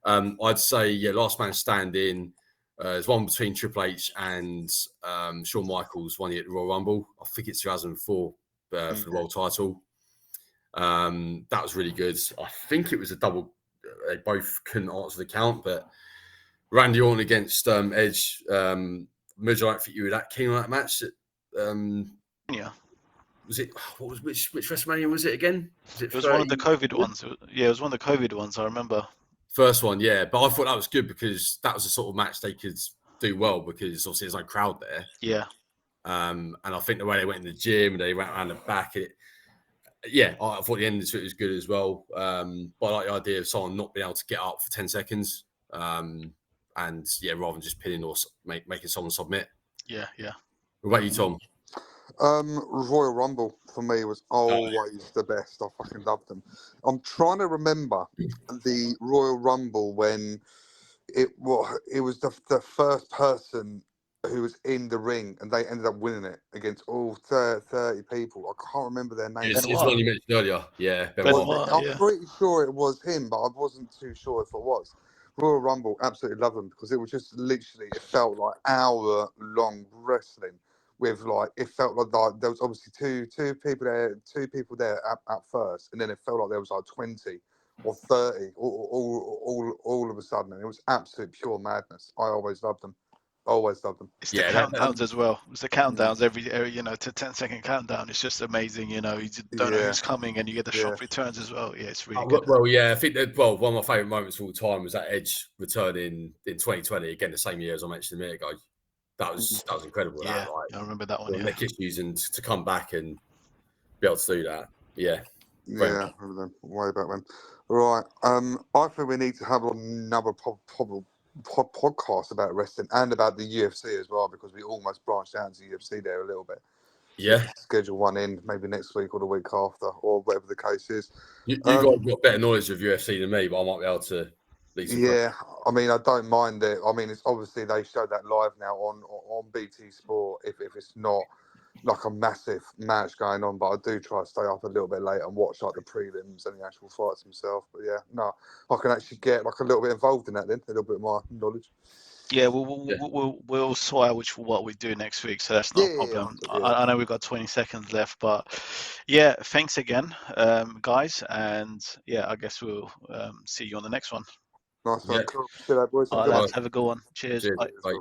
I'd say, yeah, last man standing. There's one between Triple H and Shawn Michaels, one year at the Royal Rumble. I think it's 2004 for the world title. That was really good. I think it was a double. They both couldn't answer the count, but Randy Orton against Edge. Midge, I don't think you were that keen on that match. Yeah. Was it? What was which WrestleMania was it again? Was It was one of the COVID ones. Yeah, it was one of the COVID ones. I remember. First one, yeah. But I thought that was good because that was the sort of match they could do well, because obviously there's no crowd there. Yeah. And I think the way they went in the gym, they went around the back. Yeah, I thought the ending to it was good as well. But I like the idea of someone not being able to get up for 10 seconds. And yeah, rather than just pinning or making someone submit. Yeah. What about you, Tom? Royal Rumble for me was always the best. I fucking loved them. I'm trying to remember the Royal Rumble when it was the first person who was in the ring and they ended up winning it against all 30 people. I can't remember their names. It's the one you mentioned earlier. Yeah, Benoit, I'm yeah. pretty sure it was him, but I wasn't too sure if it was. Royal Rumble, absolutely love them because it was just literally, it felt like hour-long wrestling with like, it felt like there was obviously two people there at first, and then it felt like there was like 20 or 30 all of a sudden, and it was absolute pure madness. I always loved them. Always loved them. It's the countdowns as well. It's the countdowns every you know, to 10-second countdown. It's just amazing. You know, you don't know who's coming, and you get the shock returns as well. Yeah, it's really good. Well, yeah, I think that, one of my favourite moments of all time was that Edge returning in 2020, again the same year as I mentioned a minute ago. That was incredible. Yeah, that, I remember that one. Neck issues, and to come back and be able to do that. Yeah. Yeah, I remember them way back when. Right. I think we need to have another podcast about wrestling and about the UFC as well, because we almost branched out into UFC there a little bit. Yeah. Schedule one in maybe next week or the week after, or whatever the case is. You guys got better knowledge of UFC than me, but I might be able to. Yeah, I mean, I don't mind it. I mean, it's obviously they show that live now on BT Sport if it's not like a massive match going on, but I do try to stay up a little bit late and watch like the prelims and the actual fights themselves. But yeah, no, I can actually get like a little bit involved in that then, a little bit of my knowledge. Yeah, we'll sort out what we do next week, so that's not a problem. I know we've got 20 seconds left, but yeah, thanks again, guys, and yeah, I guess we'll see you on the next one. Nice one. Cool. See you later, boys. All right, lads, have a good one. Cheers. Bye. Bye.